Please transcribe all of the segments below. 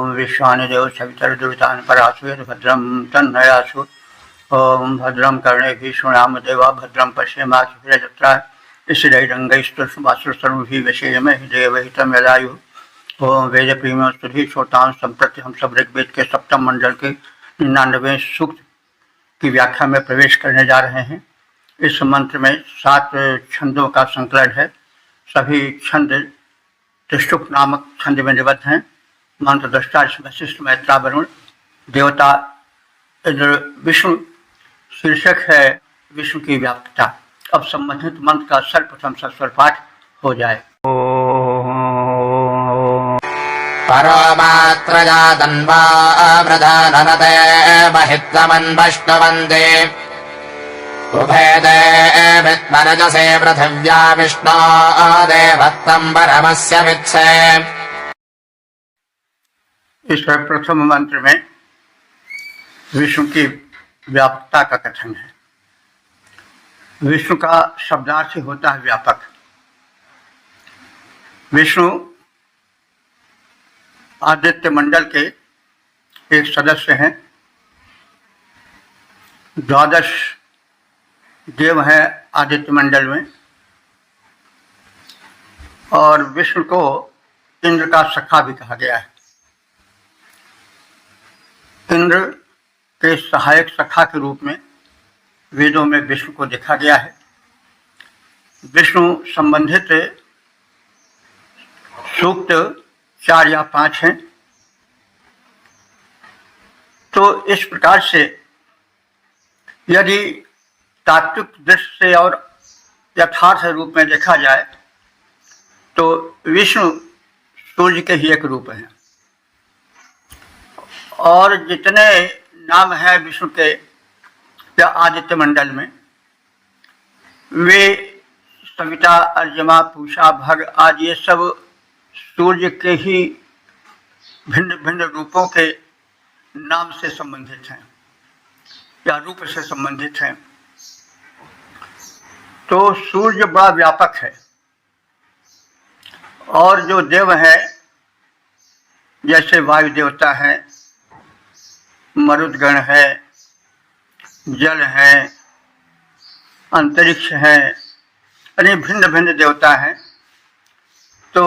ओम विश्वानिदेव सवितर्दुरितान् पराशुयत् भद्रं तन्नयासु। ओम भद्रं कर्णेभिः शृणुयाम देवा भद्रं पश्येमाक्षभिर्यजत्रा स्थिरैरङ्गैस्तुष्टुवासुस्तनुभिः वशेमहि देवहितं यदायुः। ओम वेद प्रेम स्तुति श्रोतां संप्रति हम सब ऋग्वेद के सप्तम मंडल के 99वें सूक्त की व्याख्या में प्रवेश करने जा रहे हैं। इस मंत्र में 7 छंदों का संकलन है। सभी छंद त्रिष्टुप नामक छंद में निबद्ध हैं। मंत्र दृष्टा वशिष्ठ मैत्रा वरुण देवता इंद्र विष्णु। शीर्षक है विष्णु की व्याप्तता। अब संबंधित मंत्र का सर्वप्रथम सस्वर पाठ हो जाए। परोमात्रजा तन्वा प्रधाननते महित्वमन्वष्टवन्दे उभेदे विद्मनजसे पृथिव्या विष्णो देवत्तं परमस्य वित्से। इस प्रथम मंत्र में विष्णु की व्यापकता का कथन है। विष्णु का शब्दार्थ होता है व्यापक। विष्णु आदित्य मंडल के एक सदस्य हैं। 12 देव हैं आदित्य मंडल में, और विष्णु को इंद्र का सखा भी कहा गया है। इंद्र के सहायक सखा के रूप में वेदों में विष्णु को देखा गया है। विष्णु संबंधित सूक्त 4 या 5 हैं। तो इस प्रकार से यदि तात्विक दृष्टि से और यथार्थ रूप में देखा जाए तो विष्णु सूर्य के ही एक रूप हैं, और जितने नाम हैं विष्णु के या आदित्य मंडल में, वे सविता, अर्यमा, पूषा, भग आदि ये सब सूर्य के ही भिन्न भिन्न रूपों के नाम से संबंधित हैं या रूप से संबंधित हैं। तो सूर्य बड़ा व्यापक है, और जो देव हैं जैसे वायु देवता है, मरुदगण है, जल है, अंतरिक्ष है, यानी भिन्न भिन्न देवता हैं। तो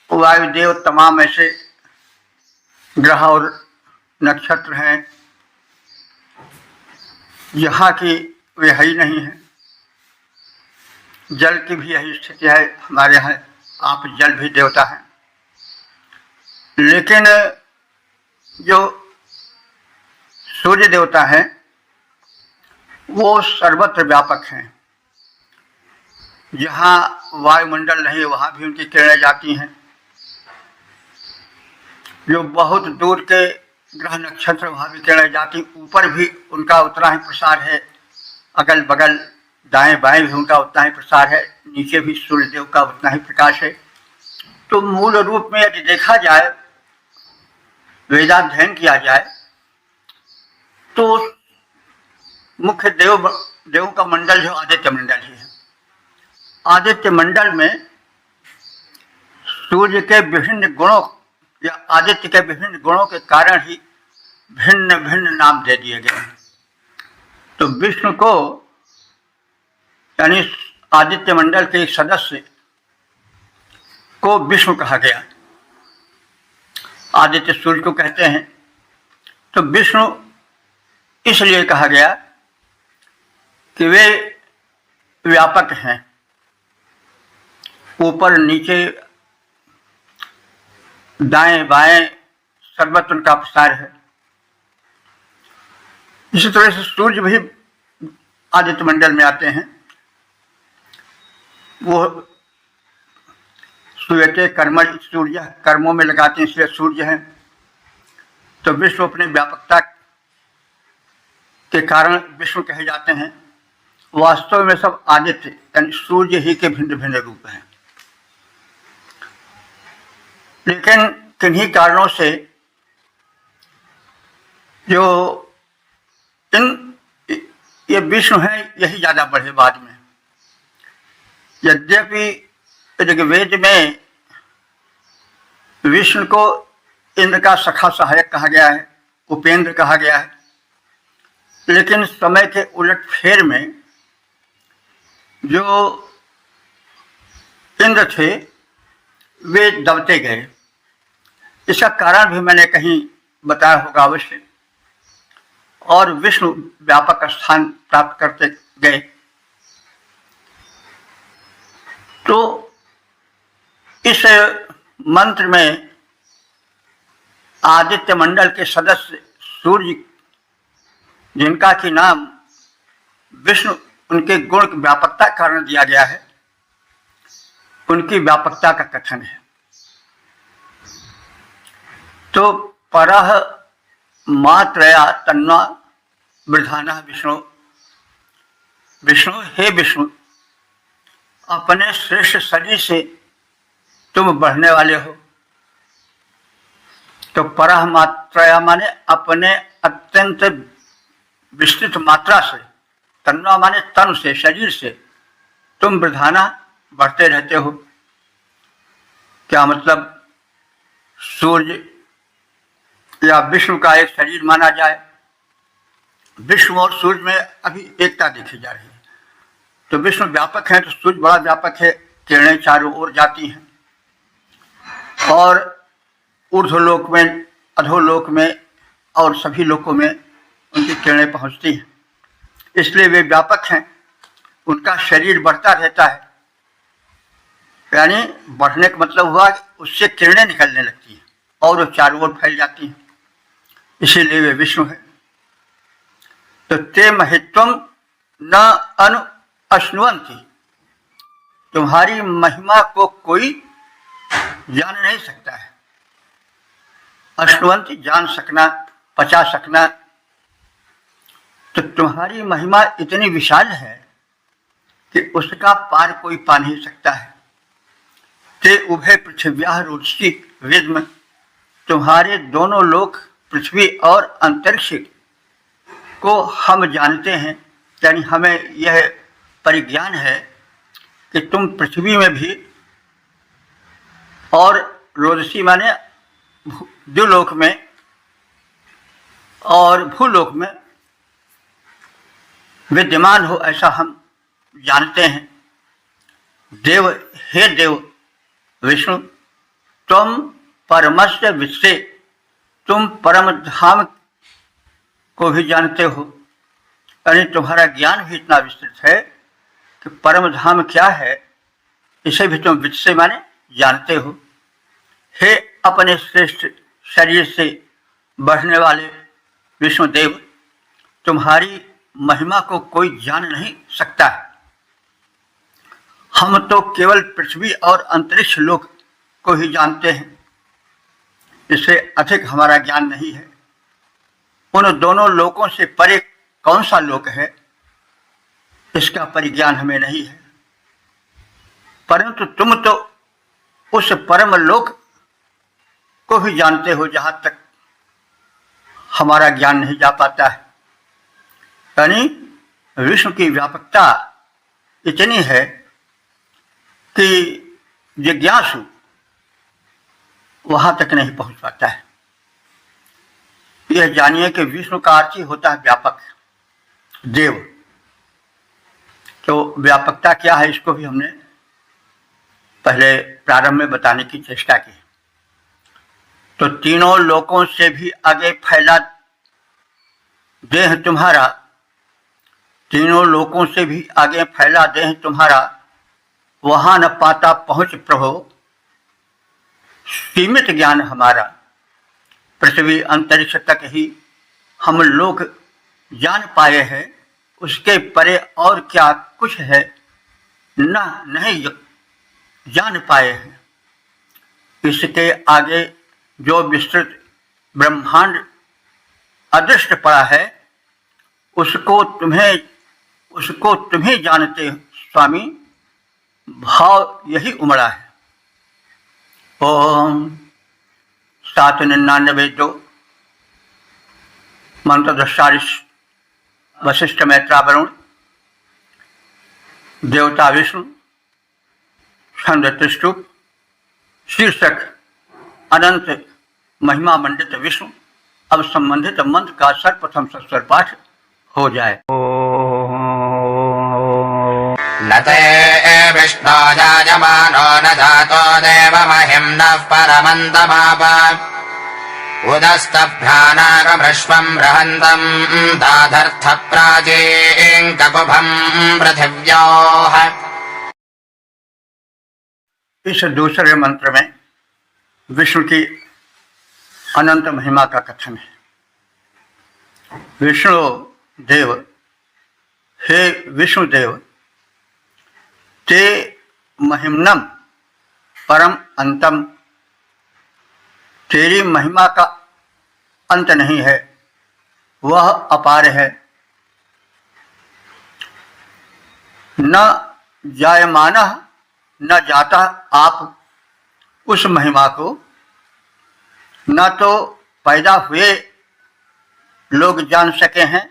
वायुदेव तमाम ऐसे ग्रह और नक्षत्र हैं यहाँ की वे है ही नहीं है। जल की भी यही स्थिति है। हमारे यहाँ आप जल भी देवता हैं, लेकिन जो सूर्य देवता हैं वो सर्वत्र व्यापक हैं। जहाँ वायुमंडल नहीं वहाँ भी उनकी किरणें जाती हैं। जो बहुत दूर के ग्रह नक्षत्र वहाँ भी किरणें जाती, ऊपर भी उनका उतना ही प्रसार है, अगल बगल दाएं बाएं भी उनका उतना ही प्रसार है, नीचे भी सूर्यदेव का उतना ही प्रकाश है। तो मूल रूप में यदि देखा जाए, वेदाध्ययन किया जाए, तो मुख्य देवों का मंडल जो आदित्य मंडल ही है। आदित्य मंडल में सूर्य के विभिन्न गुणों या आदित्य के विभिन्न गुणों के कारण ही भिन्न भिन्न नाम दे दिए गए हैं। तो विष्णु को यानी आदित्य मंडल के एक सदस्य को विष्णु कहा गया। आदित्य सूर्य को कहते हैं। तो विष्णु इसलिए कहा गया कि वे व्यापक हैं, ऊपर नीचे दाएं बाएं सर्वत्र उनका प्रसार है। इसी तरह से सूर्य भी आदित्य मंडल में आते हैं। वो सूर्य कर्म सूर्य कर्मों में लगाते हैं, इसलिए सूर्य हैं। तो विष्णु अपने व्यापकता के कारण विष्णु कहे जाते हैं। वास्तव में सब आदित्य यानी सूर्य ही के भिन्न भिन्न रूप हैं, लेकिन किन्हीं कारणों से जो ये विष्णु है यही ज़्यादा बढ़े बाद में। यद्यपि ऋग्वेद में विष्णु को इंद्र का सखा सहायक कहा गया है, उपेंद्र कहा गया है। लेकिन समय के उलट फेर में जो इंद्र थे वे दबते गए। इसका कारण भी मैंने कहीं बताया होगा अवश्य। और विष्णु व्यापक स्थान प्राप्त करते गए। तो इस मंत्र में आदित्य मंडल के सदस्य सूर्य, जिनका कि नाम विष्णु उनके गुण की व्यापकता के कारण दिया गया है, उनकी व्यापकता का कथन है। तो परह मात्रया तन्वा वृधानः विष्णु, विष्णु हे विष्णु, अपने श्रेष्ठ शरीर से तुम बढ़ने वाले हो। तो परह मात्रया माने अपने अत्यंत विस्तृत मात्रा से, तन्वा माने तन से, शरीर से, तुम वृधाना बढ़ते रहते हो। क्या मतलब? सूर्य या विष्णु का एक शरीर माना जाए। विष्णु और सूर्य में अभी एकता देखी जा रही है। तो विष्णु व्यापक है तो सूर्य बड़ा व्यापक है, किरणें चारों ओर जाती हैं और ऊर्ध्वलोक में, अधोलोक में और सभी लोकों में उनकी किरणें पहुंचती हैं। इसलिए वे व्यापक हैं। उनका शरीर बढ़ता रहता है, यानी बढ़ने का मतलब हुआ कि उससे किरणें निकलने लगती हैं और वो चारों ओर फैल जाती हैं। इसीलिए वे विष्णु है। तो ते महित्वम न अनु अश्नुवंती, तुम्हारी महिमा को कोई जान नहीं सकता है। अश्नुवंती जान सकना, पचा सकना। तो तुम्हारी महिमा इतनी विशाल है कि उसका पार कोई पा नहीं सकता है। ते उभय पृथिव्याः रुचि विद्म, तुम्हारे दोनों लोक पृथ्वी और अंतरिक्ष को हम जानते हैं। यानी हमें यह परिज्ञान है कि तुम पृथ्वी में भी और रोदसी माने द्युलोक में और भूलोक में विद्यमान हो, ऐसा हम जानते हैं। देव हे देव विष्णु, तुम परमस्य विश्वे, तुम परम धाम को भी जानते हो। यानी तुम्हारा ज्ञान भी इतना विस्तृत है कि परम धाम क्या है इसे भी तुम विश्व माने जानते हो। हे अपने श्रेष्ठ शरीर से बढ़ने वाले विष्णुदेव, तुम्हारी महिमा को कोई जान नहीं सकता है। हम तो केवल पृथ्वी और अंतरिक्ष लोक को ही जानते हैं, इससे अधिक हमारा ज्ञान नहीं है। उन दोनों लोकों से परे कौन सा लोक है, इसका परिज्ञान हमें नहीं है। परंतु तुम तो उस परम लोक को भी जानते हो जहां तक हमारा ज्ञान नहीं जा पाता है। यानी विष्णु की व्यापकता इतनी है कि जिज्ञासु वहां तक नहीं पहुंच पाता है। यह जानिए कि विष्णु का अर्थ ही होता है व्यापक, देव। तो व्यापकता क्या है इसको भी हमने पहले प्रारंभ में बताने की चेष्टा की। तो तीनों लोकों से भी आगे फैला देह तुम्हारा, तीनों लोकों से भी आगे फैला देह तुम्हारा, वहां न पाता पहुंच प्रभो सीमित ज्ञान हमारा। पृथ्वी अंतरिक्ष तक ही हम लोग जान पाए हैं, उसके परे और क्या कुछ है नहीं जान पाए हैं। इसके आगे जो विस्तृत ब्रह्मांड अदृष्ट पड़ा है उसको तुम्हें जानते स्वामी, भाव यही उमड़ा है। ओम 799 मंत्र दृष्टारिश वशिष्ठ मैत्रा वरुण, देवता विष्णु, छंद त्रिष्टुप, शीर्षक अनंत महिमा मंडित विष्णु। अब संबंधित मंत्र का सर्वप्रथम सस्वर पाठ हो जाए। न ते विष्णो जायमानो न जातो देवमहिं नः परमन्तमाप उदस्तभ्यानागमृष्वम् बृहन्तम् दाधर्थप्राचीङ्ककुभम् पृथिव्योः। इस दूसरे मंत्र में विष्णु की अनंत महिमा का कथन है। विष्णु देव, हे विष्णुदेव, ते महिम्नम परम अंतम, तेरी महिमा का अंत नहीं है, वह अपार है। न जायमानः न जाता आप उस महिमा को, न तो पैदा हुए लोग जान सके हैं,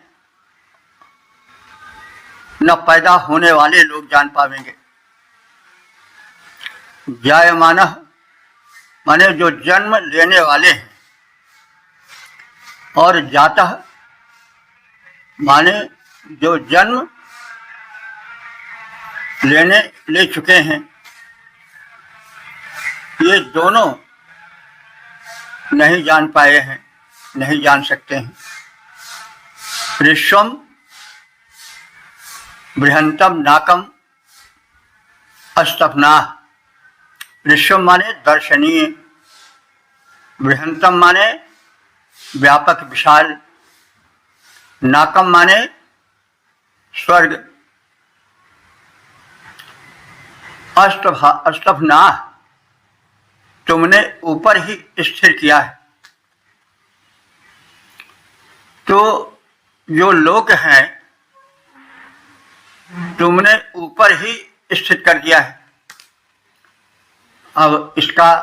न पैदा होने वाले लोग जान पाएंगे। जायमानः माने जो जन्म लेने वाले हैं, और जाता माने जो जन्म ले चुके हैं। ये दोनों नहीं जान पाए हैं, नहीं जान सकते हैं। ऋष्वम बृहंतम नाकम अस्तपना। ऋष्वम माने दर्शनीय, बृहंतम माने व्यापक विशाल, नाकम माने स्वर्ग, अस्तभना तुमने ऊपर ही स्थिर किया है। तो जो लोक हैं तुमने ऊपर ही स्थित कर दिया है। अब इसका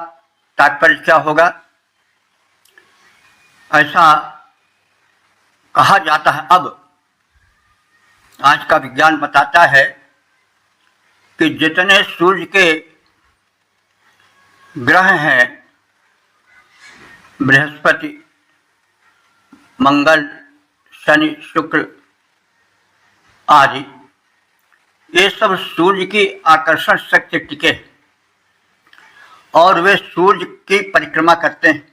तात्पर्य क्या होगा? ऐसा कहा जाता है, अब आज का विज्ञान बताता है कि जितने सूर्य के ग्रह हैं, बृहस्पति, मंगल, शनि, शुक्र आदि, ये सब सूर्य की आकर्षण शक्ति टिके और वे सूर्य की परिक्रमा करते हैं।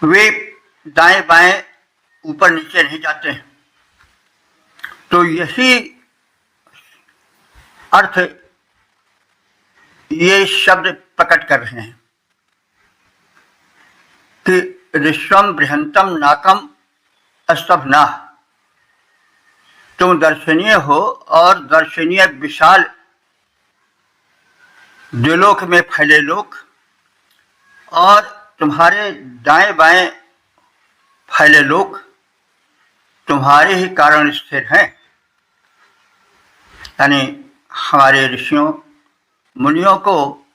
वे दाएं बाएं ऊपर नीचे नहीं जाते हैं। तो यही अर्थ ये शब्द प्रकट कर रहे हैं कि ऋष्वम बृहंतम नाकम अस्तभना, तुम दर्शनीय हो और दर्शनीय विशाल द्विलोक में फैले लोक, और तुम्हारे दाएं बाएं फैले लोक तुम्हारे ही कारण स्थिर हैं। यानी हमारे ऋषियों मुनियों को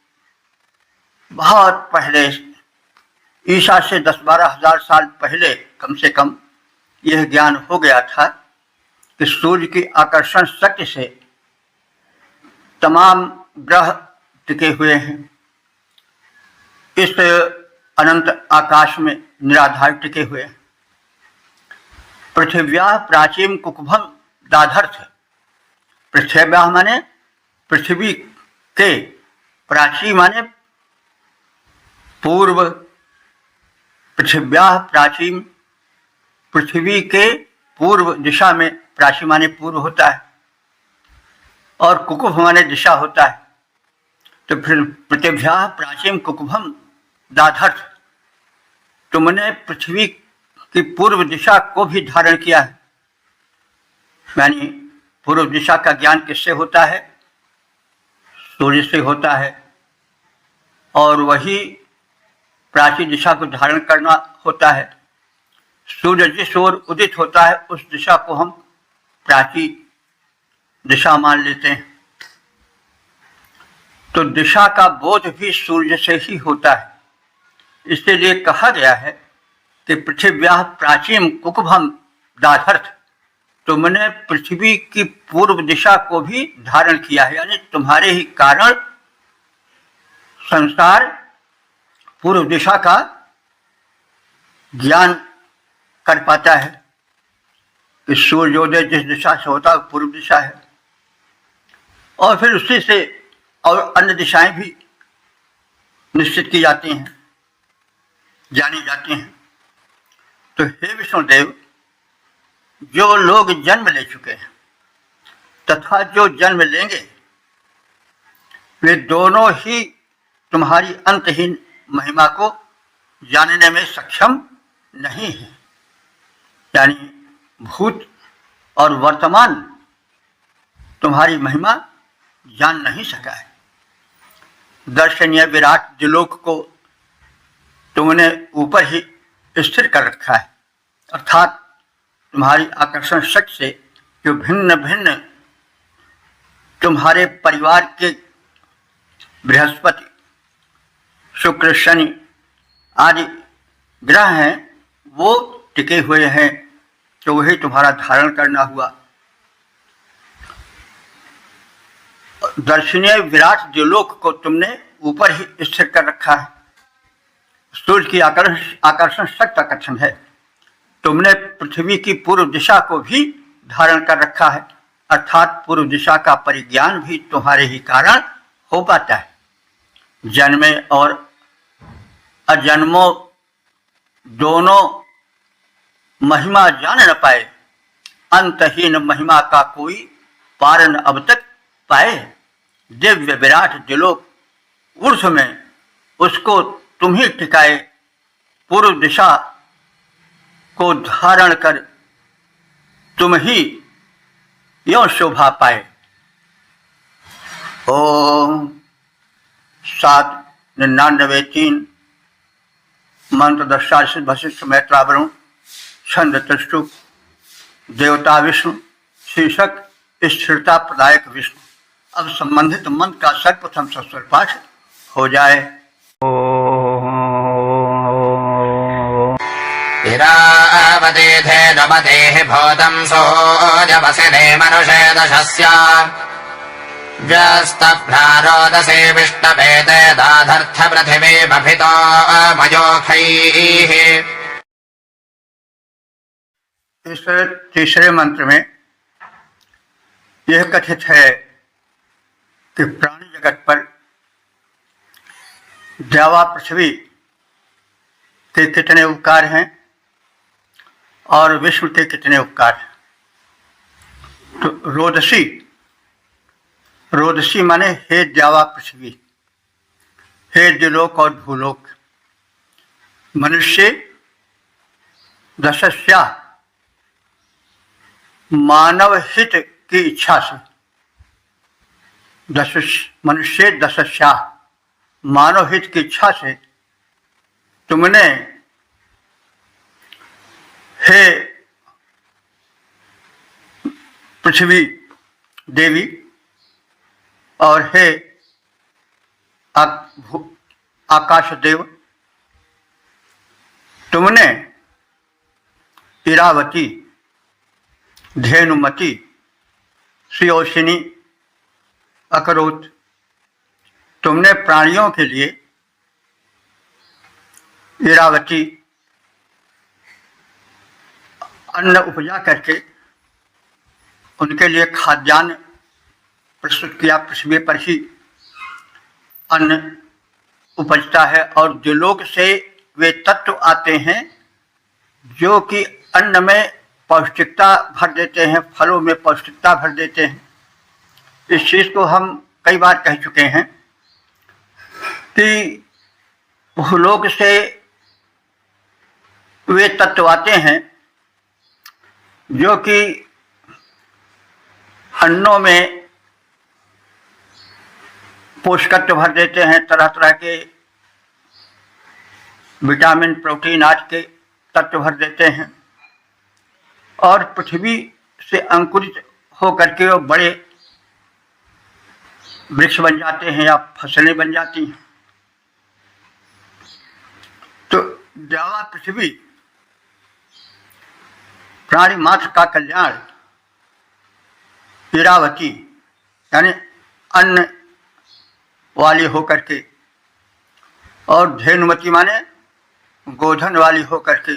बहुत पहले, ईसा से 10-12 हजार साल पहले कम से कम यह ज्ञान हो गया था कि सूर्य की आकर्षण शक्ति से तमाम ग्रह टिके हुए हैं। इस अनंत आकाश में निराधार टिके हुए हैं। पृथिव्या प्राचीन कुकुभम दाधर्थ। पृथ्व्या माने पृथ्वी के, प्राची माने पूर्व, पृथिव्या प्राचीन, पृथ्वी के पूर्व दिशा में, प्राची माने पूर्व होता है और कुकुभ माने दिशा होता है। तो फिर पृथिव्या प्राचीन कुकुभम दाधर्थ, तुमने पृथ्वी की पूर्व दिशा को भी धारण किया है। यानी पूर्व दिशा का ज्ञान किससे होता है? सूर्य से होता है, और वही प्राचीन दिशा को धारण करना होता है। सूर्य जिस ओर उदित होता है उस दिशा को हम प्राचीन दिशा मान लेते हैं। तो दिशा का बोध भी सूर्य से ही होता है। इसलिए कहा गया है कि पृथिव्या प्राचीन कुकुभम दाधर्थ, तुमने पृथ्वी की पूर्व दिशा को भी धारण किया है। यानी तुम्हारे ही कारण संसार पूर्व दिशा का ज्ञान कर पाता है कि सूर्योदय जिस दिशा से होता है पूर्व दिशा है, और फिर उसी से और अन्य दिशाएं भी निश्चित की जाती हैं, जानी जाती हैं। तो हे विष्णुदेव, जो लोग जन्म ले चुके हैं तथा जो जन्म लेंगे वे दोनों ही तुम्हारी अंतहीन महिमा को जानने में सक्षम नहीं है। यानी भूत और वर्तमान तुम्हारी महिमा जान नहीं सका है। दर्शनीय विराट द्युलोक को तुमने ऊपर ही स्थिर कर रखा है, अर्थात तुम्हारी आकर्षण शक्ति से जो भिन्न भिन्न तुम्हारे परिवार के बृहस्पति, शुक्र, शनि आदि ग्रह हैं वो टिके हुए हैं, तो वही तुम्हारा धारण करना हुआ। दर्शनीय विराट द्युलोक को तुमने ऊपर ही स्थिर कर रखा है। सूर्य की आकर्षण शक्ति का कथन है। तुमने पृथ्वी की पूर्व दिशा को भी धारण कर रखा है, अर्थात पूर्व दिशा का परिज्ञान भी तुम्हारे ही कारण हो पाता है। जन्मे और अजन्मों दोनों महिमा जान न पाए, अंतहीन महिमा का कोई पार न अब तक पाए। दिव्य विराट द्युलोक ऊर्ध्व में उसको तुम ही टिकाए, पूर्व दिशा को धारण कर तुम ही यों शोभा पाए। ओम 799-3 मंत्र दशार्षित वशिष्ठ मैत्रावरुण छंद तृष्टु देवता विष्णु शीर्षक स्थिरता प्रदायक विष्णु। अब संबंधित मंत्र का सर्वप्रथम सस्वर पाठ हो जाए। इरावतीथे नमतेः भूतं सोऽजवसिने मनुषे दशस्य व्यस्तभ्रारोदसे विष्णवेते दाधर्थ पृथिवी बभितो मयोखैः। इस तीसरे मंत्र में यह कथित है कि प्राणी जगत पर द्यावा पृथ्वी के कितने उपकार हैं और विश्व के कितने उपकार हैं। तो रोदसी माने हे द्यावा पृथ्वी, हे द्युलोक और भूलोक। मनुष्य दशस्या मानव हित की इच्छा से, मनुष्य दशस्या मानव हित की इच्छा से तुमने हे पृथ्वी देवी और हे आकाश देव, तुमने इरावती, धेनुमती, सुयोषिनी अकरोत, तुमने प्राणियों के लिए इरावती अन्न उपजा करके उनके लिए खाद्यान्न प्रस्तुत किया। पृथ्वी पर ही अन्न उपजता है और द्युलोक से वे तत्व आते हैं जो कि अन्न में पौष्टिकता भर देते हैं, फलों में पौष्टिकता भर देते हैं। इस चीज़ को हम कई बार कह चुके हैं कि भूलोक से वे तत्व आते हैं जो कि अन्नों में पोषकत्व भर देते हैं, तरह तरह के विटामिन, प्रोटीन आदि के तत्व भर देते हैं, और पृथ्वी से अंकुरित होकर के वो बड़े वृक्ष बन जाते हैं या फसलें बन जाती हैं। तो द्यावा पृथ्वी प्राणी मात्र का कल्याण, इरावती यानी अन्न वाली होकर के, और धेनुमती माने गोधन वाली हो करके,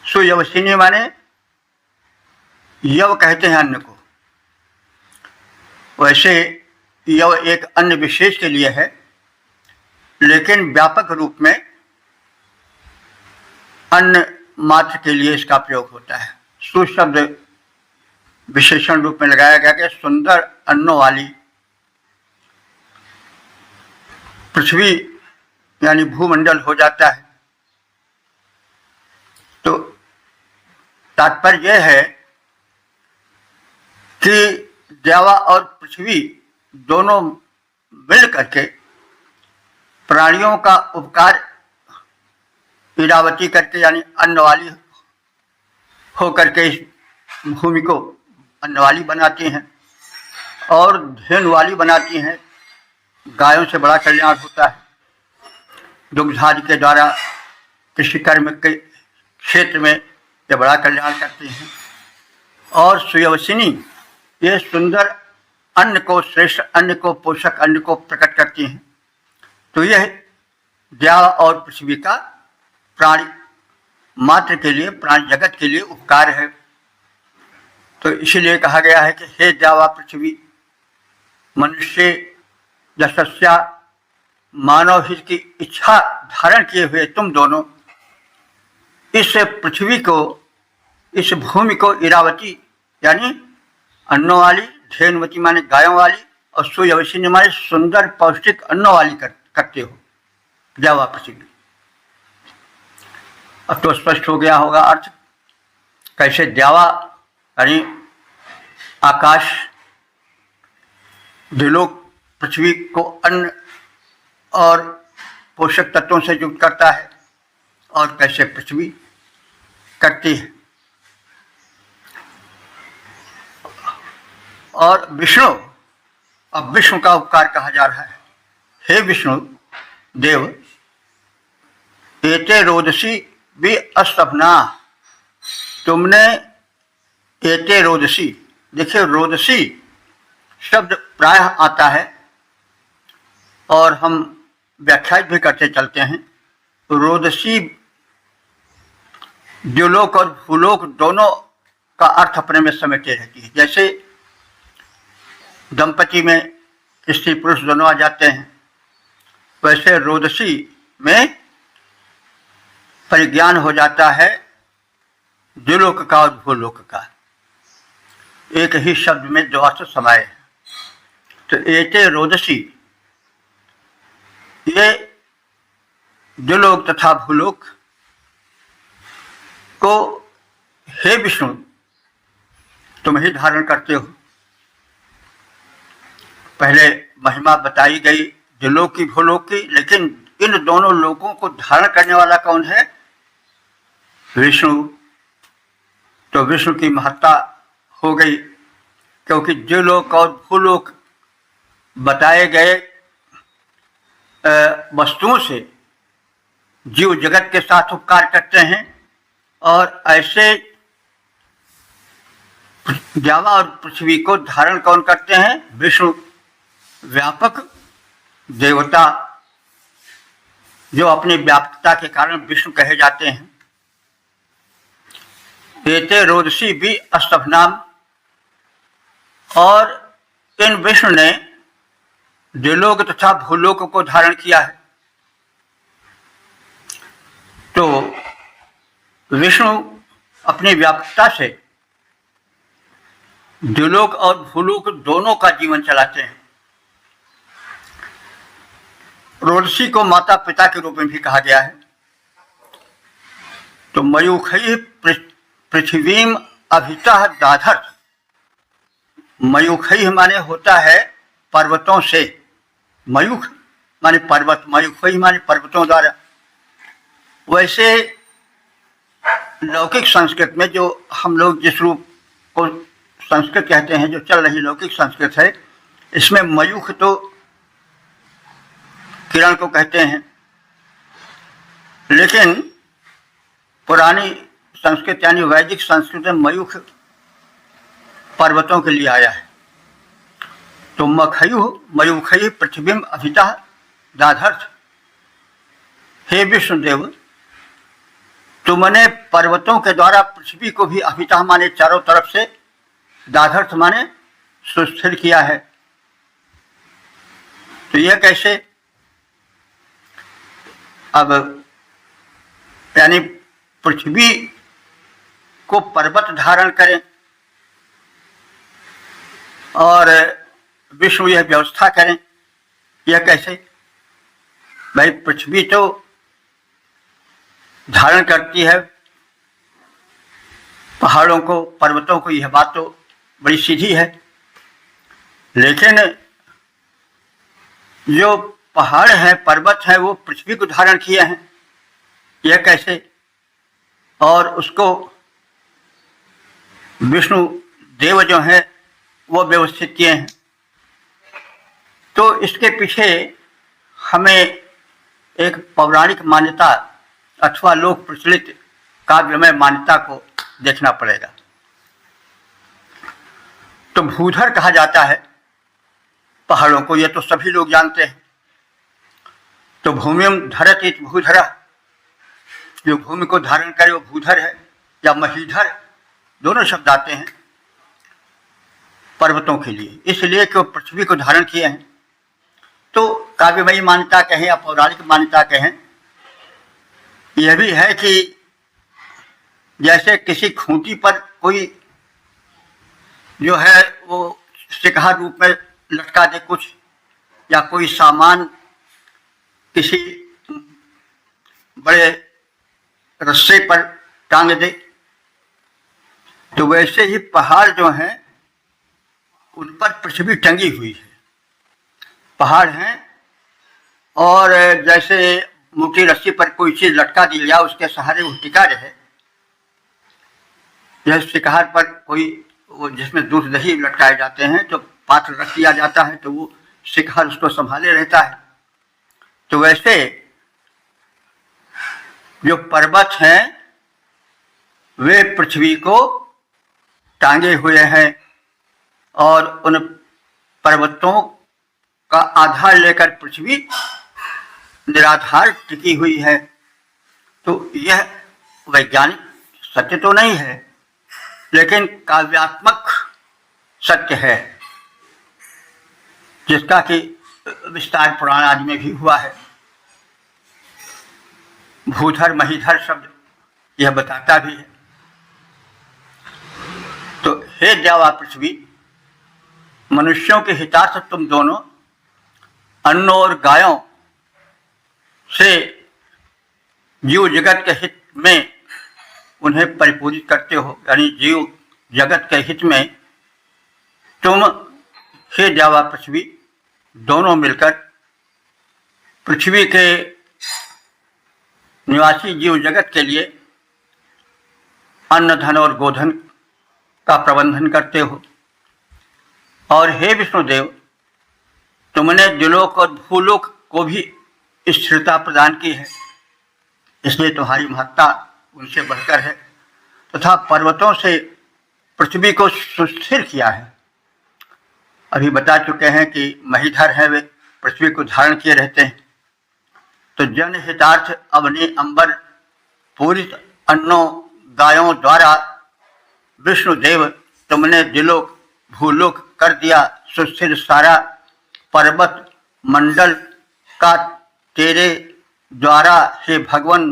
सुयवसिनी माने यव कहते हैं अन्न को। वैसे यव एक अन्न विशेष के लिए है, लेकिन व्यापक रूप में अन्न मात्र के लिए इसका प्रयोग होता है। सुशब्द विशेषण रूप में लगाया गया कि सुंदर अन्नों वाली पृथ्वी यानी भूमंडल हो जाता है। तो तात्पर्य यह है कि देवा और पृथ्वी दोनों मिल करके प्राणियों का उपकार ईरावती करके यानी अन्न वाली हो करके इस भूमि को अन्न वाली बनाती हैं और धेनु वाली बनाती हैं। गायों से बड़ा कल्याण होता है। दुग्धादि के द्वारा कृषि कर्म के क्षेत्र में ये बड़ा कल्याण करती हैं। और सुयवसिनी ये सुंदर अन्न को, श्रेष्ठ अन्न को, पोषक अन्न को प्रकट करती हैं। तो यह देव और पृथ्वी का प्राणी मात्र के लिए, प्राणी जगत के लिए उपकार है। तो इसीलिए कहा गया है कि हे देवा पृथ्वी, मनुष्य यशस्या मानव हित की इच्छा धारण किए हुए तुम दोनों इस पृथ्वी को, इस भूमि को ईरावती यानी अन्नों वाली, धेनुमती माने गायों वाली और सुयवसिनी माने सुंदर पौष्टिक अन्नों वाली करते हो देवा पृथ्वी। अब तो स्पष्ट हो गया होगा अर्थ, कैसे देवा यानी आकाश द्विलोक पृथ्वी को अन्न और पोषक तत्वों से युक्त करता है और कैसे पृथ्वी करती है। और विष्णु, अब विष्णु का उपकार कहा जा रहा है। हे विष्णु देव, एते रोदसी भी अस्तभना, तुमने एते रोदसी, देखिए रोदसी शब्द प्रायः आता है और हम व्याख्यात भी करते चलते हैं। रोदसी द्युलोक और भूलोक दोनों का अर्थ अपने में समेटे रहती है। जैसे दंपति में स्त्री पुरुष दोनों आ जाते हैं, वैसे रोदसी में परिज्ञान हो जाता है द्युलोक का और भूलोक का। एक ही शब्द में दो अर्थ समाये हैं। तो एते रोदसी, ये द्युलोक तथा भूलोक को हे विष्णु तुम ही धारण करते हो। पहले महिमा बताई गई द्युलोक की, भूलोक की, लेकिन इन दोनों लोकों को धारण करने वाला कौन है? विष्णु। तो विष्णु की महत्ता हो गई, क्योंकि द्युलोक और भूलोक बताए गए वस्तुओं से जीव जगत के साथ उपकार करते हैं। और ऐसे देवा और पृथ्वी को धारण कौन करते हैं? विष्णु, व्यापक देवता, जो अपनी व्यापकता के कारण विष्णु कहे जाते हैं। एते रोदसी भी अस्तभनाम, और इन विष्णु ने द्युलोक तथा भूलोक को धारण किया है। तो विष्णु अपनी व्यापकता से द्युलोक और भूलोक दोनों का जीवन चलाते हैं। रोदसी को माता पिता के रूप में भी कहा गया है। तो मयूखै पृथ्वीम अभितः दाधर्थ, मयूखै माने होता है पर्वतों से, मयूख माने पर्वत, मयूखै माने पर्वतों द्वारा। वैसे लौकिक संस्कृत में जो हम लोग जिस रूप को संस्कृत कहते हैं, जो चल रही लौकिक संस्कृत है, इसमें मयूख तो किरण को कहते हैं, लेकिन पुरानी संस्कृत यानी वैदिक संस्कृत में मयूख पर्वतों के लिए आया है। तो मखयु मयूखै पृथ्वीम अभितः दाधर्थ, हे विष्णुदेव, तुमने पर्वतों के द्वारा पृथ्वी को भी अभितः माने चारों तरफ से दाधर्थ माने सुस्थिर किया है। तो यह कैसे? अब यानी पृथ्वी को पर्वत धारण करें और विष्णु यह व्यवस्था करें, यह कैसे? भाई पृथ्वी तो धारण करती है पहाड़ों को, पर्वतों को, यह बात तो बड़ी सीधी है, लेकिन जो पहाड़ है, पर्वत है, वो पृथ्वी को धारण किए हैं, यह कैसे? और उसको विष्णु देव जो हैं वो व्यवस्थित किए हैं। तो इसके पीछे हमें एक पौराणिक मान्यता अथवा लोक प्रचलित काव्यमय मान्यता को देखना पड़ेगा। तो भूधर कहा जाता है पहाड़ों को, यह तो सभी लोग जानते हैं। तो भूमिम धरति भूधरा, जो भूमि को धारण करे वो भूधर है, या महीधर, दोनों शब्द आते हैं पर्वतों के लिए, इसलिए कि वो पृथ्वी को धारण किए हैं। तो काव्यमयी मान्यता कहें या पौराणिक मान्यता कहें, यह भी है कि जैसे किसी खूंटी पर कोई जो है वो शिखा रूप में लटका दे कुछ, या कोई सामान किसी बड़े रस्से पर टांग दे, तो वैसे ही पहाड़ जो हैं उन पर पृथ्वी टंगी हुई है। पहाड़ हैं और जैसे मोटी रस्सी पर कोई चीज लटका दी जाए, उसके सहारे वो टिका रहे। जैसे शिकार पर कोई वो जिसमें दूध दही लटकाए जाते हैं, तो पात्र रख दिया जाता है तो वो शिकार उसको संभाले रहता है। तो वैसे जो पर्वत हैं वे पृथ्वी को टांगे हुए हैं और उन पर्वतों का आधार लेकर पृथ्वी निराधार टिकी हुई है। तो यह वैज्ञानिक सत्य तो नहीं है, लेकिन काव्यात्मक सत्य है, जिसका कि विस्तार पुराण आदि में भी हुआ है। भूधर महीधर शब्द यह बताता भी है। तो हे देवा पृथ्वी, मनुष्यों के हितार्थ तुम दोनों अन्नों और गायों से जीव जगत के हित में उन्हें परिपूरित करते हो, यानी जीव जगत के हित में तुम हे देवा पृथ्वी दोनों मिलकर पृथ्वी के निवासी जीव जगत के लिए अन्न धन और गोधन का प्रबंधन करते हो। और हे विष्णुदेव, तुमने द्युलोक और भूलोक को भी स्थिरता प्रदान की है, इसलिए तुम्हारी महत्ता उनसे बढ़कर है। तथा पर्वतों से पृथ्वी को सुस्थिर किया है। अभी बता चुके हैं कि महीधर है, वे पृथ्वी को धारण किए रहते हैं। तो जन हितार्थ अवनि अंबर पूरित अन्नों गायों द्वारा विष्णुदेव तुमने द्युलोक भूलोक कर दिया सुस्थिर। सारा पर्वत मंडल का तेरे द्वारा हे भगवान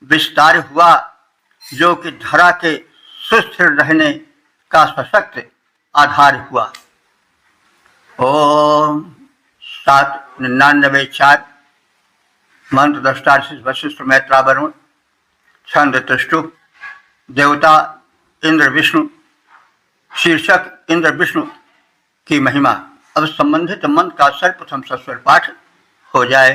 विस्तार हुआ, जो कि धरा के सुस्थिर रहने का सशक्त आधार हुआ। ओम 799 मंत्र दष्टाशीष वशिष्ठ मैत्रा वरुण छंद तुष्टु देवता इंद्र विष्णु शीर्षक इंद्र विष्णु की महिमा। अब संबंधित मंत्र का सर्वप्रथम सस्वर पाठ हो जाए।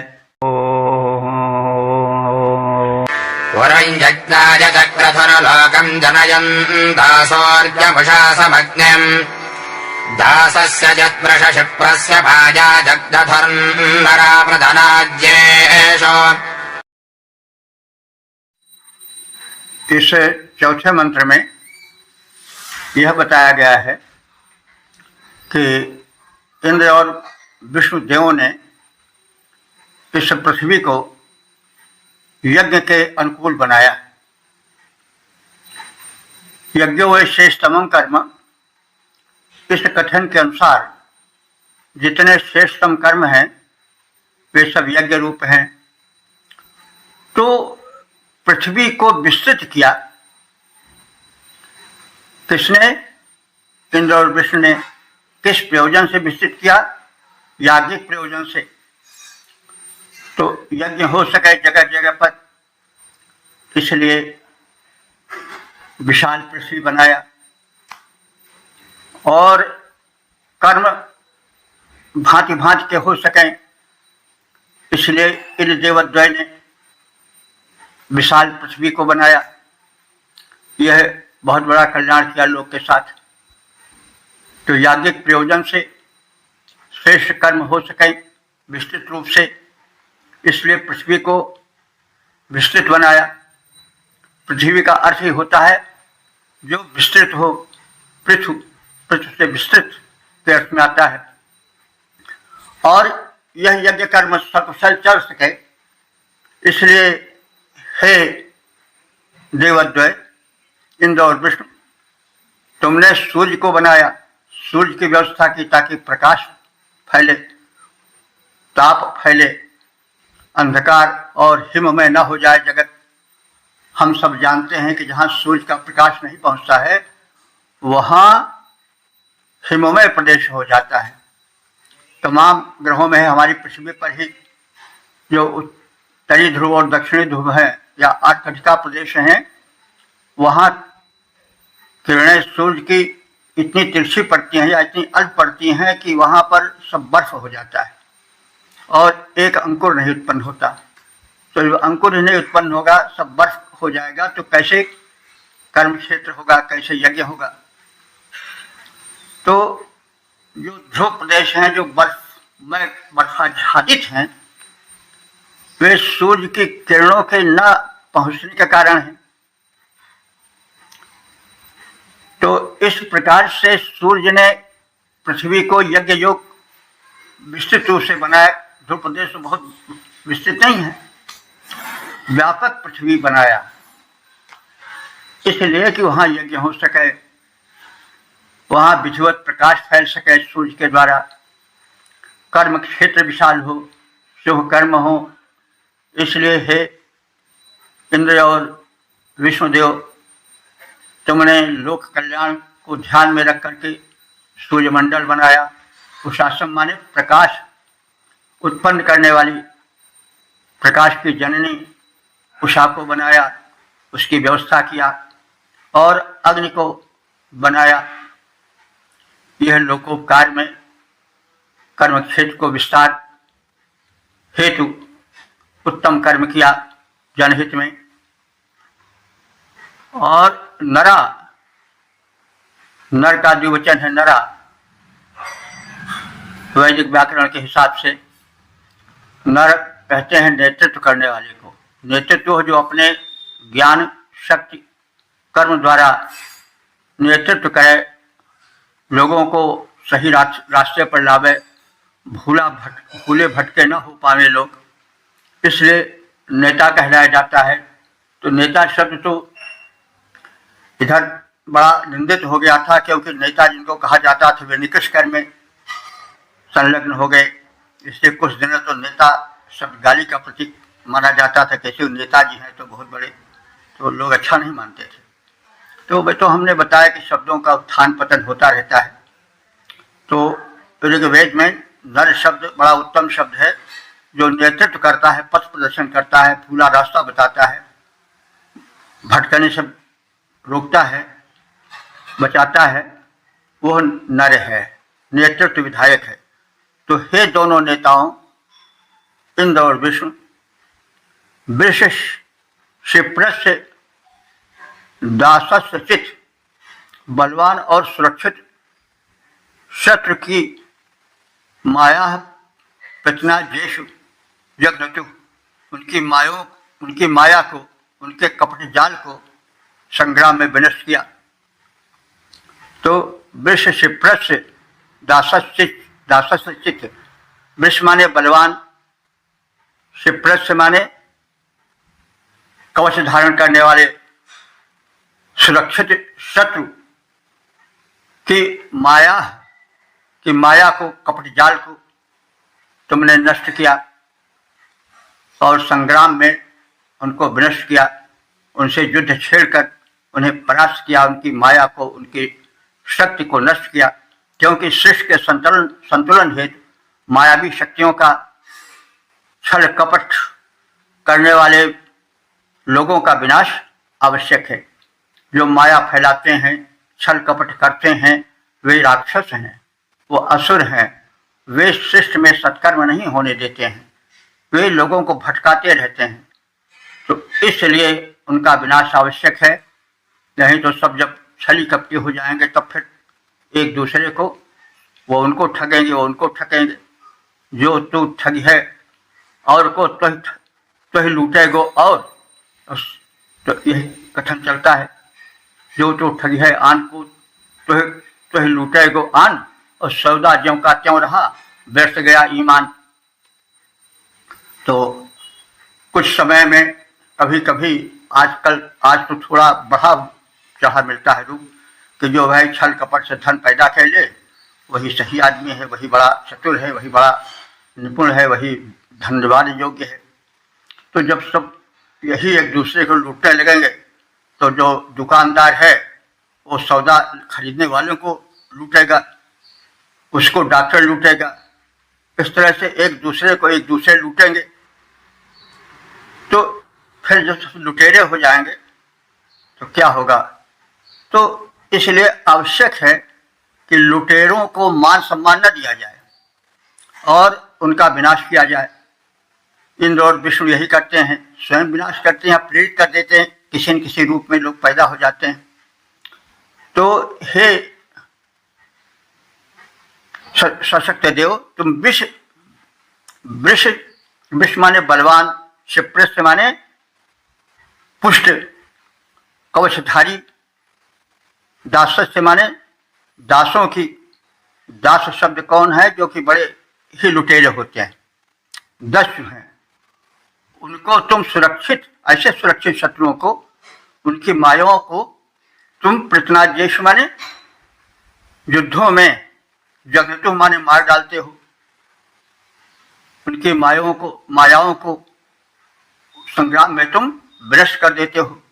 वरञ्जज्ञाय चक्रधरलोकं जनयन् दासोऽर्घ्यमुषा समग्नम् दासस्य जत्प्रशशिप्रस्य भाजा जग्धर्नरा प्रधनाज्येषु। इस चौथे मंत्र में यह बताया गया है कि इंद्र और विष्णु देवों ने इस पृथ्वी को यज्ञ के अनुकूल बनाया। यज्ञो श्रेष्ठतमं कर्म, इस कथन के अनुसार जितने श्रेष्ठतम कर्म हैं वे सब यज्ञ रूप हैं। तो पृथ्वी को विस्तृत किया किसने? इंद्र और विष्णु ने। किस प्रयोजन से विस्तृत किया? याज्ञिक प्रयोजन से। तो यज्ञ हो सके जगह जगह पर, इसलिए विशाल पृथ्वी बनाया। और कर्म भांति भांति के हो सकें, इसलिए इन देवद्वय ने विशाल पृथ्वी को बनाया। यह बहुत बड़ा कल्याण किया लोक के साथ। तो याज्ञिक प्रयोजन से श्रेष्ठ कर्म हो सके विस्तृत रूप से, इसलिए पृथ्वी को विस्तृत बनाया। पृथ्वी का अर्थ ही होता है जो विस्तृत हो, पृथु, पृथु से विस्तृत के अर्थ में आता है। और यह यज्ञ कर्म सकुशल चल सके, इसलिए हे देवद्वय इंद्र और विष्णु, तुमने सूर्य को बनाया, सूर्य की व्यवस्था की ताकि प्रकाश फैले, ताप फैले, अंधकार और हिममय न हो जाए जगत। हम सब जानते हैं कि जहाँ सूर्य का प्रकाश नहीं पहुँचता है वहाँ हिममय प्रदेश हो जाता है। तमाम ग्रहों में है, हमारी पृथ्वी पर ही जो उत्तरी ध्रुव और दक्षिणी ध्रुव है या आर्कटिका प्रदेश हैं, वहाँ किरणें सूर्य की इतनी तिरछी पड़ती हैं या इतनी अल्प पड़ती हैं कि वहाँ पर सब बर्फ हो जाता है और एक अंकुर नहीं उत्पन्न होता। तो जब अंकुर नहीं उत्पन्न होगा, सब बर्फ हो जाएगा, तो कैसे कर्म क्षेत्र होगा, कैसे यज्ञ होगा? तो जो ध्रुव प्रदेश हैं, जो बर्फाच्छादित हैं, वे सूर्य की किरणों के न पहुँचने के कारण हैं। तो इस प्रकार से सूर्य ने पृथ्वी को यज्ञ योग विस्तृत रूप से बनाया। ध्रुव प्रदेश तो बहुत विस्तृत नहीं है, व्यापक पृथ्वी बनाया, इसलिए कि वहाँ यज्ञ हो सके, वहाँ विधिवत प्रकाश फैल सके सूर्य के द्वारा, कर्म क्षेत्र विशाल हो, शुभ कर्म हो। इसलिए हे इंद्र और विष्णुदेव, तुमने लोक कल्याण को ध्यान में रख करके सूर्यमंडल बनाया। उषासम माने प्रकाश उत्पन्न करने वाली, प्रकाश की जननी उषा को बनाया, उसकी व्यवस्था किया और अग्नि को बनाया। यह लोकोपकार में कर्म क्षेत्र को विस्तार हेतु उत्तम कर्म किया जनहित में। और नरा, नर का द्विवचन है नरा, वैदिक व्याकरण के हिसाब से नर कहते हैं नेतृत्व करने वाले को। नेतृत्व जो अपने ज्ञान शक्ति कर्म द्वारा नेतृत्व करे, लोगों को सही रास्ते पर लावे, भूले भटके न हो पावे लोग, इसलिए नेता कहलाया जाता है। तो नेता शब्द तो इधर बड़ा निंदित हो गया था, क्योंकि नेता जिनको कहा जाता था वे निकृष्ट कर्म में संलग्न हो गए, इसलिए कुछ दिनों तो नेता शब्द गाली का प्रतीक माना जाता था। कैसे नेताजी हैं तो बहुत बड़े, तो लोग अच्छा नहीं मानते थे। तो हमने बताया कि शब्दों का उत्थान पतन होता रहता है। तो ऋग्वेद में नर शब्द बड़ा उत्तम शब्द है, जो नेतृत्व करता है, पथ प्रदर्शन करता है, पूरा रास्ता बताता है, भटकने से रोकता है, बचाता है, वो नर है, नेतृत्व विधायक है। तो हे दोनों नेताओं इंद्र और विष्णु, विशेष शिप्रस्य दासस्य चित, बलवान और सुरक्षित शत्रु की माया प्रचना जेषु जगनतु, उनकी माया को, उनके कपट जाल को संग्राम में विनष्ट किया। तो वृष शिप्रस्य दासस्य चित, वृष माने बलवान, शिप्रस्य माने कवच धारण करने वाले सुरक्षित शत्रु की माया को, कपट जाल को तुमने नष्ट किया और संग्राम में उनको विनष्ट किया, उनसे युद्ध छेड़कर उन्हें परास्त किया, उनकी माया को, उनकी शक्ति को नष्ट किया। क्योंकि सृष्टि के संतुलन हेतु मायावी शक्तियों का, छल कपट करने वाले लोगों का विनाश आवश्यक है। जो माया फैलाते हैं, छल कपट करते हैं, वे राक्षस हैं, वो असुर हैं। वे सृष्टि में सत्कर्म नहीं होने देते हैं, वे लोगों को भटकाते रहते हैं। तो इसलिए उनका विनाश आवश्यक है। नहीं तो सब जब छली कपटी हो जाएंगे तब फिर एक दूसरे को, वो उनको ठगेंगे, वो उनको ठगेंगे। जो तू ठगी है और को तो ही लूटेगो, और तो यही कथन चलता है, जो तू ठगी है आन को तो ही लूटेगो आन, और सौदा ज्यों का त्यों रहा, व्यर्थ गया ईमान। तो कुछ समय में कभी कभी आज तो थोड़ा बढ़ा चढ़ा मिलता है रूप कि जो भाई छल कपट से धन पैदा कर ले वही सही आदमी है, वही बड़ा चतुर है, वही बड़ा निपुण है, वही धन्यवाद योग्य है। तो जब सब यही एक दूसरे को लूटने लगेंगे तो जो दुकानदार है वो सौदा खरीदने वालों को लूटेगा, उसको डॉक्टर लूटेगा। इस तरह से एक दूसरे लूटेंगे तो फिर जब लुटेरे हो जाएंगे तो क्या होगा। तो इसलिए आवश्यक है कि लुटेरों को मान सम्मान न दिया जाए और उनका विनाश किया जाए। इंद्र और विष्णु यही करते हैं, स्वयं विनाश करते हैं, प्रेरित कर देते हैं, किसी न किसी रूप में लोग पैदा हो जाते हैं। तो हे सशक्त देव, तुम विष माने बलवान, शिप्रस्थ माने पुष्ट, कवचधारी, दासस्य माने दासों की, दास शब्द कौन है, जो कि बड़े ही लुटेरे होते हैं, दस्यु हैं। उनको तुम ऐसे सुरक्षित शत्रुओं को, उनकी मायाओं को तुम प्रतनाजेश माने युद्धों में, जगतु माने मार डालते हो। उनकी मायाओं को संग्राम में तुम विनष्ट कर देते हो।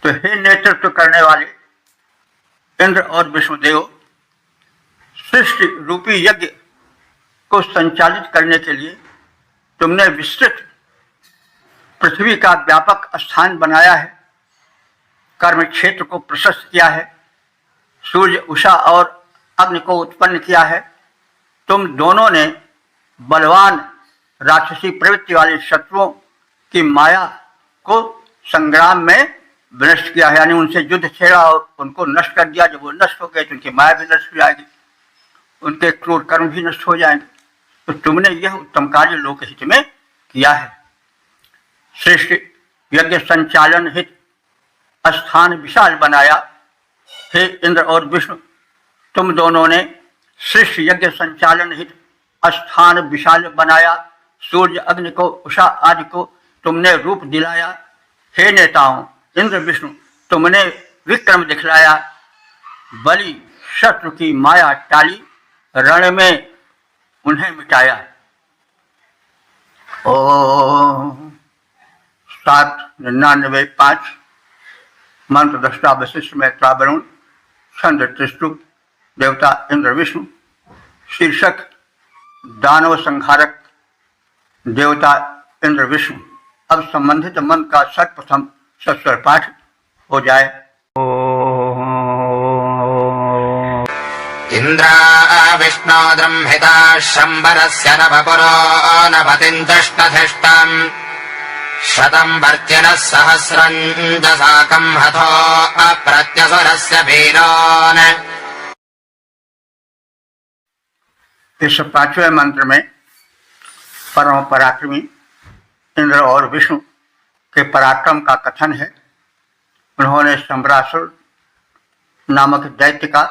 तो हे नेतृत्व करने वाले इंद्र और विष्णुदेव, सृष्टि रूपी यज्ञ को संचालित करने के लिए तुमने विस्तृत पृथ्वी का व्यापक स्थान बनाया है, कर्म क्षेत्र को प्रशस्त किया है, सूर्य, उषा और अग्नि को उत्पन्न किया है। तुम दोनों ने बलवान राक्षसी प्रवृत्ति वाले शत्रुओं की माया को संग्राम में विनष्ट किया है, यानी उनसे युद्ध छेड़ा और उनको नष्ट कर दिया। जब वो नष्ट हो गए तो उनकी माया भी नष्ट हो जाएगी, उनके क्रूर कर्म भी नष्ट हो जाएंगे। तो तुमने यह उत्तम कार्य लोकहित में किया है। श्रेष्ठ यज्ञ संचालन हित स्थान विशाल बनाया। हे इंद्र और विष्णु, तुम दोनों ने श्रेष्ठ यज्ञ संचालन हित स्थान विशाल बनाया। सूर्य, अग्नि को, उषा आदि को तुमने रूप दिलाया। हे नेताओं इंद्र विष्णु, तुमने विक्रम दिखलाया, बलि शत्रु की माया टाली, रण में उन्हें मिटाया। ओम 799-5 मंत्र दृष्टा वशिष्ठ मैत्रा वरुण, छंद त्रिष्टुप, देवता इंद्र विष्णु, शीर्षक दानव संहारक देवता इंद्र विष्णु। अब संबंधित मंत्र का सर्वप्रथम सस्वर पाठ हो जाए। इंद्रा विष्णु द्रंहिता शंबरस्य नवपुरो नपतिन्दष्टधिष्ठम् शतं वर्त्यनः सहस्रं च साकं हथो अप्रत्यसुरस्य वीरोन्। इस पांचवें मंत्र में परम पराक्रमी इंद्र और विष्णु के पराक्रम का कथन है। उन्होंने शंबरासुर नामक दैत्य का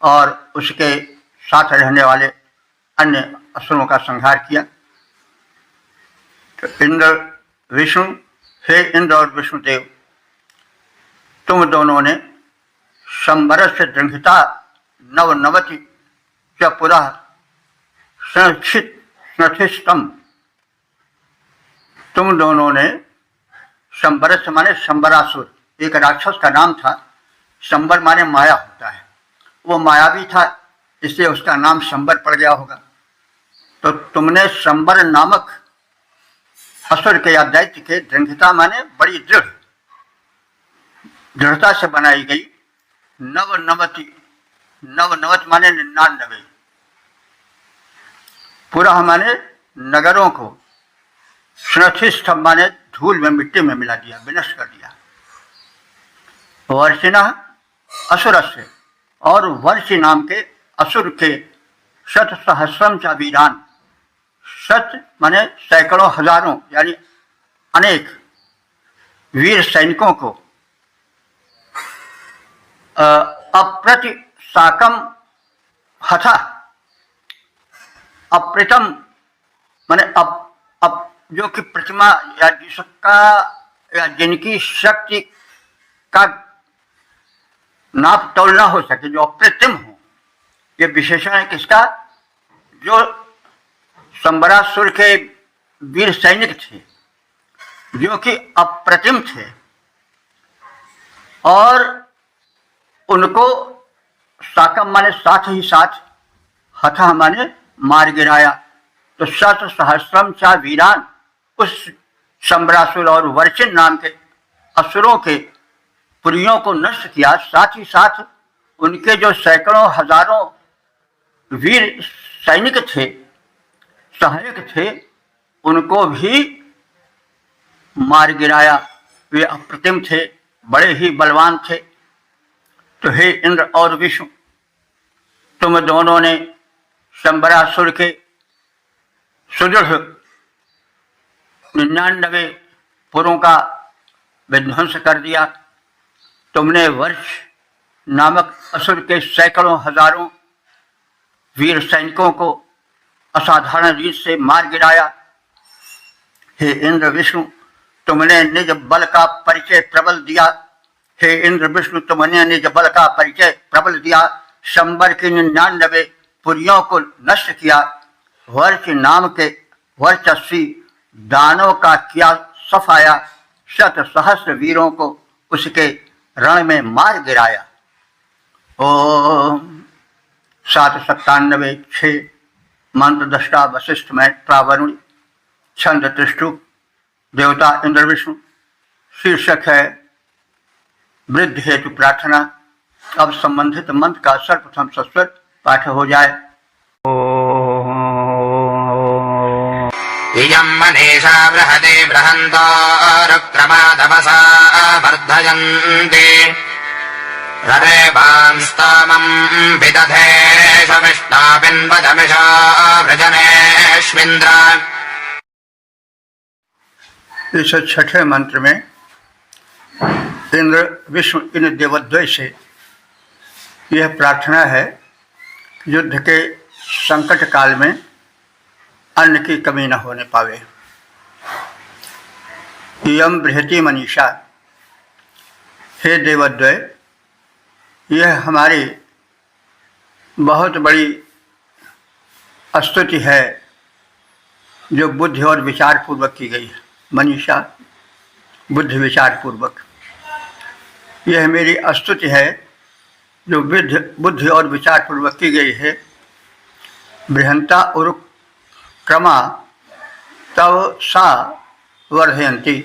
और उसके साथ रहने वाले अन्य असुरों का संहार किया। तो इंद्र विष्णु हे इंद्र और विष्णुदेव, तुम दोनों ने संवरस से दृढ़ता नवनवति च पुनः संरक्षितम। तुम दोनों ने संवरस माने संवरासुर, एक राक्षस का नाम था। संवर माने माया होता है, वो मायावी था, इसलिए उसका नाम संवर पड़ गया होगा। तो तुमने संवर नामक असुर के या दैत्य के दृढ़ता माने बड़ी दृढ़ता से बनाई गई नवनवति, नवनवत माने 99, पुनः माने नगरों को, स्नथिष्ठ माने धूल में मिट्टी में मिला दिया, विनष्ट कर दिया। वर्षिना असुर से, और वर्षि नाम के असुर के शत सहस्रम चा वीरान, शत माने सैकड़ों हजारों यानी अनेक वीर सैनिकों को अप्रति साकम हथा, अप्रतम माने अब जो कि प्रतिमा या जिसका या जिनकी शक्ति का नाप तोल ना हो सके, जो अप्रतिम हो, ये विशेषण है किसका? जो संवरासुर के वीर सैनिक थे, जो कि अप्रतिम थे, और उनको साकम माने साथ ही साथ, हथा माने मार गिराया। तो शत सहस्रम चा वीरान, उस संवरासुर और वर्षिन नाम के असुरों के पुरियों को नष्ट किया, साथ ही साथ उनके जो सैकड़ों हजारों वीर सैनिक थे, सहायक थे, उनको भी मार गिराया। वे अप्रतिम थे, बड़े ही बलवान थे। तो हे इंद्र और विष्णु, तुम दोनों ने संवरासुर के सुदृढ़ 99 पुरों का विध्वंस कर दिया। तुमने वर्ष नामक असुर के सैकड़ों हजारों वीर सैनिकों को असाधारण रीत से मार गिराया। हे इंद्र विष्णु, तुमने निज बल का परिचय प्रबल दिया। हे इंद्र विष्णु, तुमने निज बल का परिचय प्रबल दिया, संवर की 99 पुरियों को नष्ट किया। वर्ष नाम के वर्चस्वी दानों का किया सफाया, शत सहस्र वीरों को उसके रण में मार गिराया। ओम 797 6 मंत्र दृष्टा वशिष्ठ में प्रावरुण, छंद त्रिष्टु, देवता इंद्र विष्णु, शीर्षक है वृद्धि हेतु प्रार्थना। अब संबंधित मंत्र का सर्वप्रथम सस्वर पाठ हो जाए। इयं मनीषा बृहते बृहन्तो रुक्रमादवसा वर्धयन्ति, ररेवां स्तमं विदधे सविष्टापिन्वदमिषा वृजनेष्विन्द्र। इस छठे मंत्र में इंद्र विष्णु इन देवद्वय से यह प्रार्थना है, युद्ध के संकट काल में अन्न की कमी न होने पावे। इयं बृहति मनीषा, हे देवद्वय, यह हमारी बहुत बड़ी स्तुति है जो बुद्धि और विचार पूर्वक की गई है। मनीषा बुद्धि विचार पूर्वक, यह मेरी स्तुति है जो बुद्धि और विचार पूर्वक की गई है। बृहंता और क्रमा तव सा वर्धयन्ति,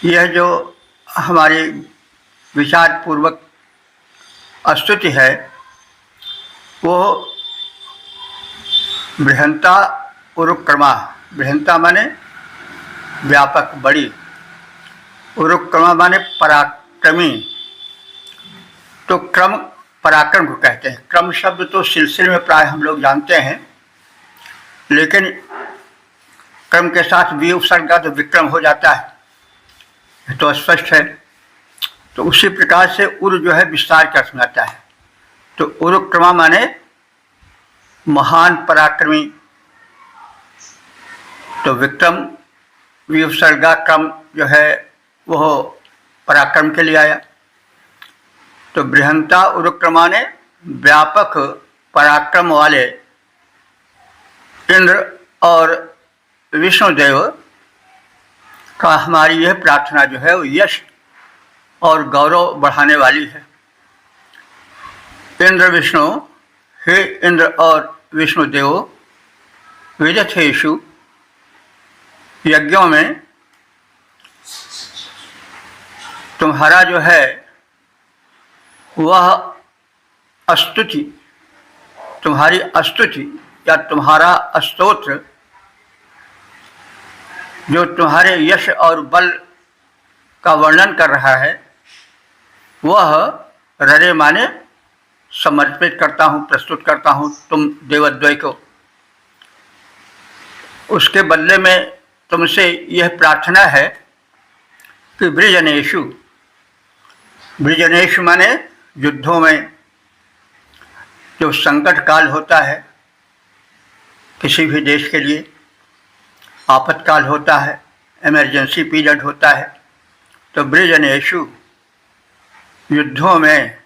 यह जो हमारी विचार पूर्वक स्तुति है वो बृहंता उरुक्रमा, बृहंता माने व्यापक बड़ी, उरुक्रमा माने पराक्रमी। तो क्रम पराक्रम को कहते हैं। क्रम शब्द तो सिलसिले में प्राय हम लोग जानते हैं, लेकिन क्रम के साथ वी उपसर्ग का तो विक्रम हो जाता है, तो स्पष्ट है। तो उसी प्रकार से उर जो है विस्तार का अर्थ में आता है। तो उरुक्रमा माने महान पराक्रमी। तो विक्रम, विसर्गा, क्रम जो है वह पराक्रम के लिए आया। तो बृहंता उरुक्रमा ने व्यापक पराक्रम वाले इंद्र और विष्णुदेव का हमारी यह प्रार्थना जो है वो यश और गौरव बढ़ाने वाली है। इंद्र विष्णु, हे इंद्र और विष्णुदेव, विदथेषु यज्ञों में तुम्हारा जो है वह स्तुति, तुम्हारी स्तुति या तुम्हारा स्तोत्र जो तुम्हारे यश और बल का वर्णन कर रहा है वह ररे माने समर्पित करता हूँ, प्रस्तुत करता हूँ तुम देवद्वय को। उसके बदले में तुमसे यह प्रार्थना है कि वृजनेषु, वृजनेषु माने युद्धों में जो संकट काल होता है किसी भी देश के लिए, आपातकाल होता है, इमरजेंसी पीरियड होता है, तो वृजनेषु युद्धों में,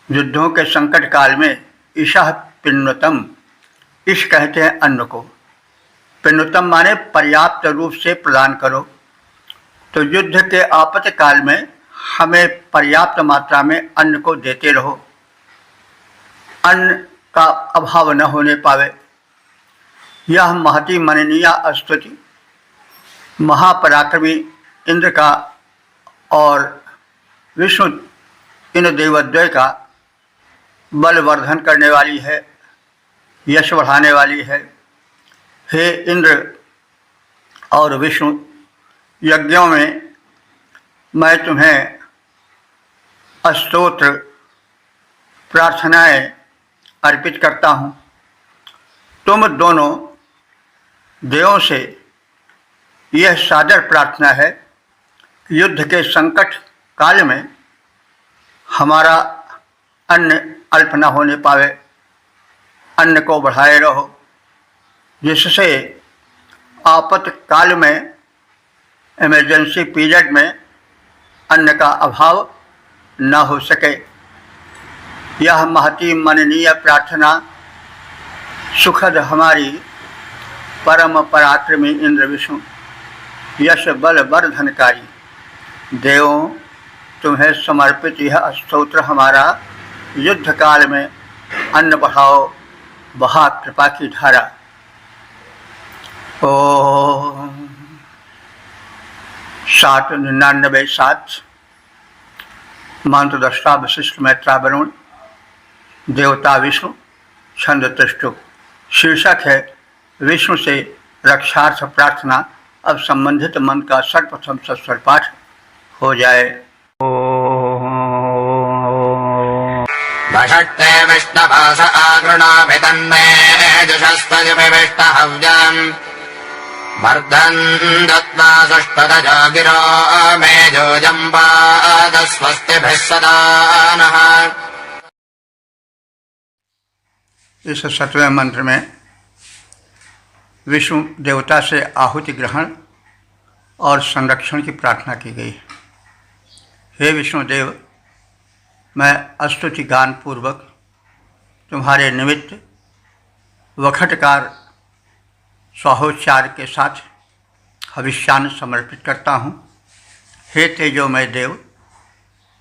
युद्धों के संकट काल में ईशः पिन्नुतम, ईश कहते हैं अन्न को, पिन्नुतम माने पर्याप्त रूप से प्रदान करो। तो युद्ध के आपातकाल में हमें पर्याप्त मात्रा में अन्न को देते रहो, अन्न का अभाव न होने पावे। यह महती मननीय स्तुति महापराक्रमी इंद्र का और विष्णु इन देवद्वय का बलवर्धन करने वाली है, यश बढ़ाने वाली है। हे इंद्र और विष्णु, यज्ञों में मैं तुम्हें स्तोत्र प्रार्थनाएं अर्पित करता हूँ। तुम दोनों देवों से यह सादर प्रार्थना है कि युद्ध के संकट काल में हमारा अन्न अल्प न होने पावे, अन्न को बढ़ाए रहो, जिससे आपातकाल में, इमरजेंसी पीरियड में अन्न का अभाव न हो सके। यह महती मननीय प्रार्थना सुखद हमारी परम पराक्रमी इंद्र विष्णु, यश बल वर्धनकारी देवों, तुम्हें समर्पित यह स्तोत्र हमारा युद्ध काल में अन्न बढ़ाओ, बहा कृपा की धारा। ओम 799 मंत्र दृष्टा वशिष्ठ मैत्रा वरुण, देवता विष्णु, छंद त्रिष्टुप। शीर्षक है विष्णु से रक्षार्थ प्रार्थना। अब संबंधित मंत्र का सर्वप्रथम सस्वर पाठ हो जाए। वषट्ते विष्णवास आगृणाभि तन्मे जुषस्तजुभिष्टहव्यम् वर्धन् दत्त्वा सुष्ठुतजो गिरो मेजोजम्बाद स्वस्तिभिः सदा नः। इस 7वें मंत्र में विष्णु देवता से आहुति ग्रहण और संरक्षण की प्रार्थना की गई। हे विष्णुदेव, मैं स्तुति गान पूर्वक तुम्हारे निमित्त वखटकार स्वाहोच्चार के साथ हविष्यान्न समर्पित करता हूँ। हे तेजोमय देव,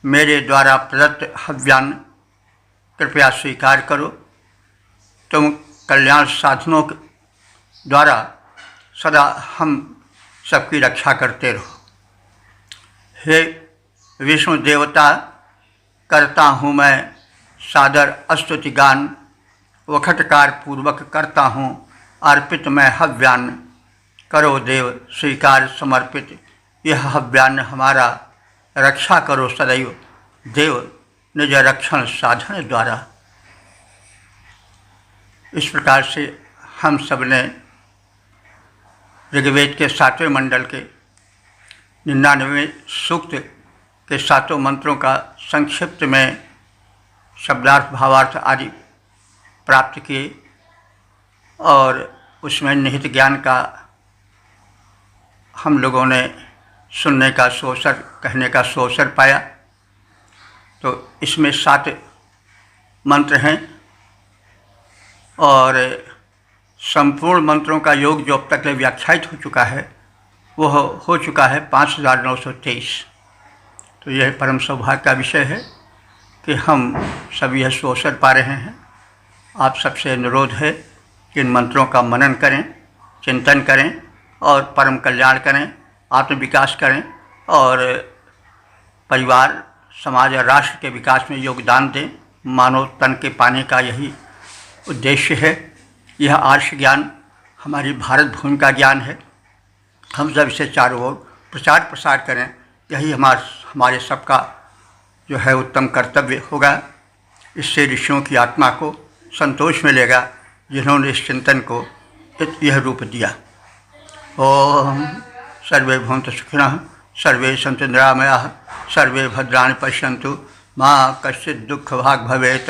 मेरे द्वारा प्रदत्त हव्यान्न कृपया स्वीकार करो। तुम कल्याण साधनों द्वारा सदा हम सबकी रक्षा करते रहो। हे विष्णु देवता, करता हूँ मैं सादर स्तुति गान, वखटकार पूर्वक करता हूँ अर्पित मैं हव्यान्न। करो देव स्वीकार समर्पित यह हव्यान्न हमारा, रक्षा करो सदैव देव निज रक्षण साधन द्वारा। इस प्रकार से हम सब ने ऋग्वेद के 7वें मंडल के 99वें सूक्त के 7 मंत्रों का संक्षिप्त में शब्दार्थ भावार्थ आदि प्राप्त किए और उसमें निहित ज्ञान का हम लोगों ने सुनने का सुअवसर, कहने का सुअवसर पाया। तो इसमें 7 मंत्र हैं और संपूर्ण मंत्रों का योग जो अब तक व्याख्यायित हो चुका है वो हो चुका है 5923। तो यह परम सौभाग्य का विषय है कि हम सब यह सुअवसर पा रहे हैं। आप सबसे अनुरोध है कि इन मंत्रों का मनन करें, चिंतन करें और परम कल्याण करें, आत्मविकास करें और परिवार, समाज और राष्ट्र के विकास में योगदान दें। मानव तन के पाने का यही उद्देश्य है। यह आर्ष ज्ञान हमारी भारत भूमि का ज्ञान है। हम सब इसे चारों ओर प्रचार प्रसार करें, यही हमारे सबका जो है उत्तम कर्तव्य होगा। इससे ऋषियों की आत्मा को संतोष मिलेगा जिन्होंने इस चिंतन को यह रूप दिया। ओम सर्वे भवन्तु सुखिनः, सर्वे सन्तु निरामयाः, सर्वे भद्राणि पश्यन्तु, मा कश्चित् दुःखभाग् भवेत्।